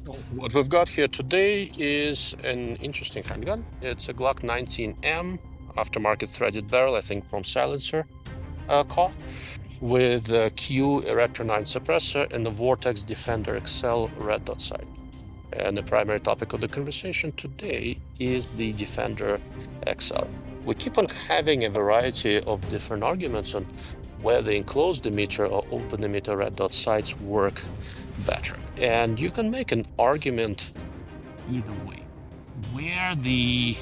What we've got here today is an interesting handgun. It's a Glock 19M aftermarket threaded barrel, I think from Silencer core, with a Q Erector 9 suppressor and the Vortex Defender XL red dot sight. And the primary topic of the conversation today is the Defender XL. We keep on having a variety of different arguments on whether enclosed emitter or open emitter red dot sights work better. And you can make an argument either way. Where the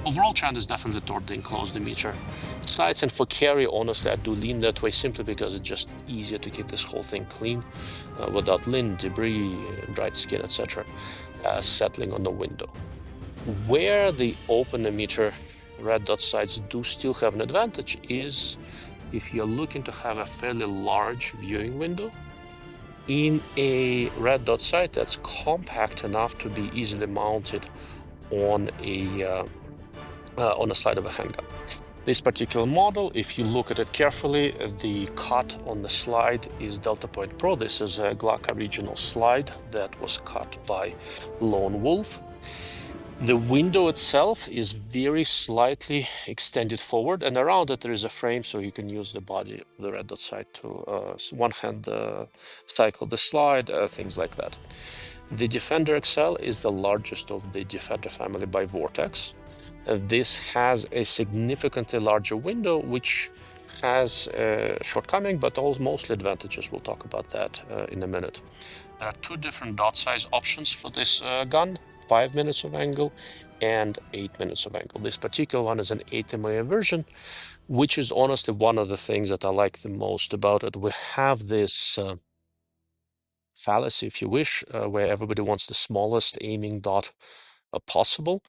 overall trend is definitely toward the enclosed emitter sights, and for carry, honestly, I do lean that way simply because it's just easier to keep this whole thing clean without lint, debris, dried skin, etc., settling on the window. Where the open emitter red dot sights do still have an advantage is if you're looking to have a fairly large viewing window in a red dot sight that's compact enough to be easily mounted on a slide of a handgun. This particular model, if you look at it carefully, the cut on the slide is Delta Point Pro. This is a Glock original slide that was cut by Lone Wolf. The window itself is very slightly extended forward, and around it there is a frame so you can use the body of the red dot sight to one hand cycle the slide, things like that. The Defender XL is the largest of the Defender family by Vortex. This has a significantly larger window, which has a shortcoming, but also mostly advantages. We'll talk about that in a minute. There are two different dot size options for this gun, 5 minutes of angle and 8 minutes of angle. This particular one is an 8 MOA version, which is honestly one of the things that I like the most about it. We have this fallacy, if you wish, where everybody wants the smallest aiming dot possible.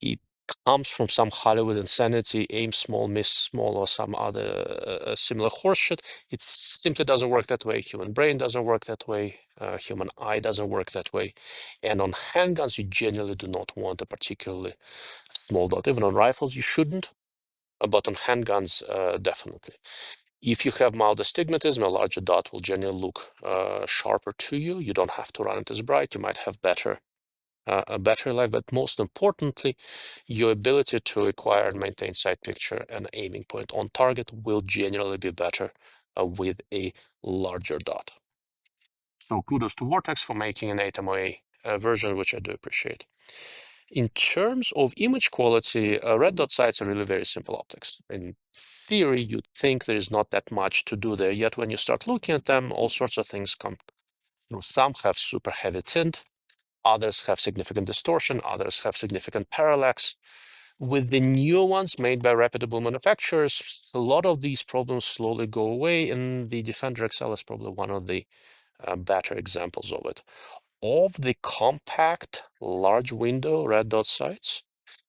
It comes from some Hollywood insanity, aim small, miss small, or some other similar horseshit. It simply doesn't work that way. Human brain doesn't work that way. Human eye doesn't work that way. And on handguns, you generally do not want a particularly small dot. Even on rifles, you shouldn't, but on handguns, definitely. If you have mild astigmatism, a larger dot will generally look sharper to you. You don't have to run it as bright. You might have a battery life, but most importantly, your ability to acquire and maintain sight picture and aiming point on target will generally be better with a larger dot. So kudos to Vortex for making an 8 MOA version, which I do appreciate. In terms of image quality, red dot sights are really very simple optics. In theory, you'd think there is not that much to do there, yet when you start looking at them, all sorts of things come through. Some have super heavy tint, others have significant distortion, others have significant parallax. With the newer ones made by reputable manufacturers, a lot of these problems slowly go away, and the Defender XL is probably one of the better examples of it. Of the compact, large window red dot sights,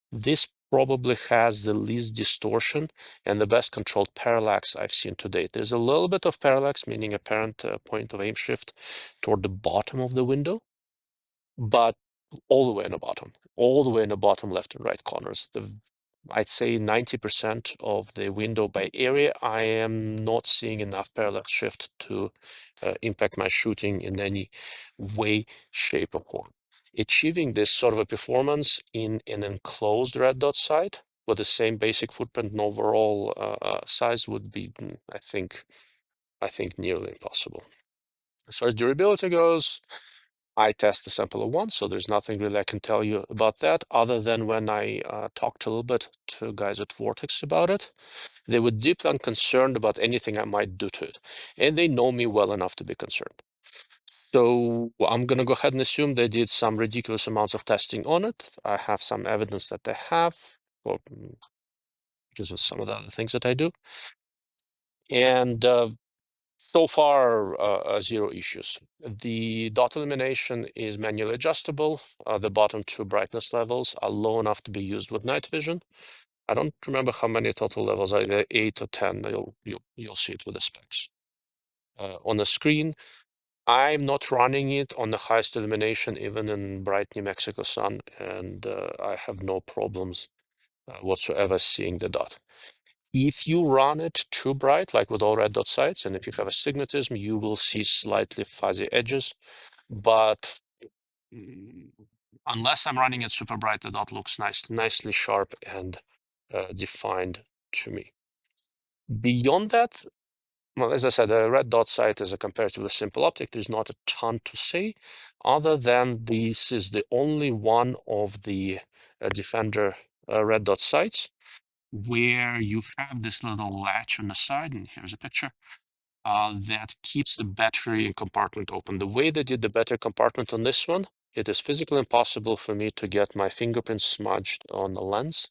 this probably has the least distortion and the best controlled parallax I've seen to date. There's a little bit of parallax, meaning apparent point of aim shift toward the bottom of the window, but all the way in the bottom, all the way in the bottom left and right corners. I'd say 90% of the window by area, I am not seeing enough parallax shift to impact my shooting in any way, shape, or form. Achieving this sort of a performance in an enclosed red dot sight with the same basic footprint and overall size would be, I think nearly impossible. As far as durability goes, I test the sample of one, so there's nothing really I can tell you about that, other than when I talked a little bit to guys at Vortex about it. They were deeply unconcerned about anything I might do to it, and they know me well enough to be concerned. So I'm going to go ahead and assume they did some ridiculous amounts of testing on it. I have some evidence that they have, well, because of some of the other things that I do. And so far, zero issues. The dot illumination is manually adjustable. The bottom two brightness levels are low enough to be used with night vision. I don't remember how many total levels, either 8 or 10. You'll see it with the specs. On the screen, I'm not running it on the highest illumination, even in bright New Mexico sun, and I have no problems whatsoever seeing the dot. If you run it too bright, like with all red dot sights, and if you have astigmatism, you will see slightly fuzzy edges. But unless I'm running it super bright, the dot looks nicely sharp and defined to me. Beyond that, well, as I said, the red dot sight is a comparatively simple optic. There's not a ton to say, other than this is the only one of the Defender red dot sights where you have this little latch on the side, and here's a picture, that keeps the battery compartment open. The way they did the battery compartment on this one, it is physically impossible for me to get my fingerprints smudged on the lens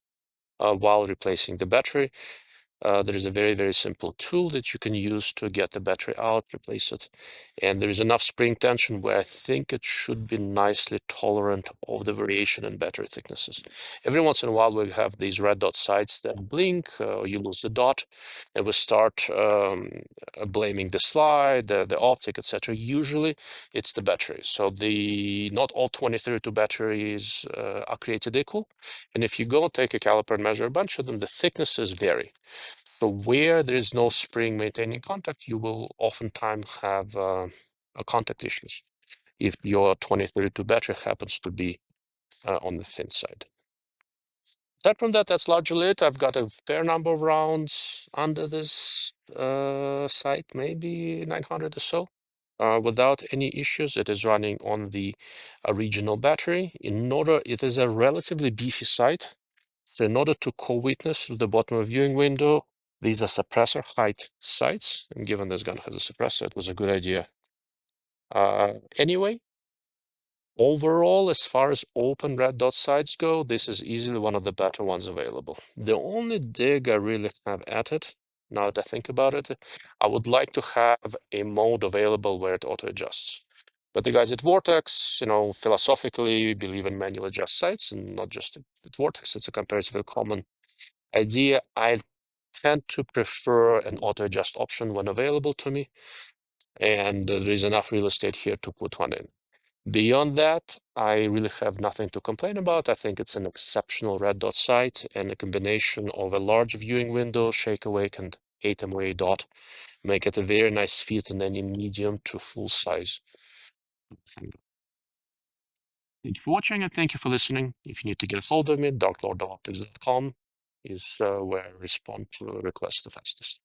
while replacing the battery. There is a very simple tool that you can use to get the battery out, replace it. And there is enough spring tension where I think it should be nicely tolerant of the variation in battery thicknesses. Every once in a while, we have these red dot sights that blink, you lose the dot, and we start blaming the slide, the optic, etc. Usually it's the battery. So not all 2032 batteries are created equal. And if you go take a caliper and measure a bunch of them, the thicknesses vary. So where there is no spring maintaining contact, you will oftentimes have contact issues if your 2032 battery happens to be on the thin side. Aside from that, that's largely it. I've got a fair number of rounds under this site, maybe 900 or so. Without any issues, it is running on the original battery. It is a relatively beefy site. So in order to co-witness through the bottom of viewing window, these are suppressor height sights. And given this gun has a suppressor, it was a good idea. Anyway, overall, as far as open red dot sights go, this is easily one of the better ones available. The only dig I really have at it, now that I think about it, I would like to have a mode available where it auto adjusts. But the guys at Vortex, philosophically believe in manual adjust sights, and not just at Vortex. It's a comparatively common idea. I tend to prefer an auto adjust option when available to me, and there is enough real estate here to put one in. Beyond that, I really have nothing to complain about. I think it's an exceptional red dot sight, and a combination of a large viewing window, shake awake, and 8 MOA dot make it a very nice fit in any medium to full size. Thank you for watching, and thank you for listening. If you need to get a hold of me, darklordofoptics.com is where I respond to requests the fastest.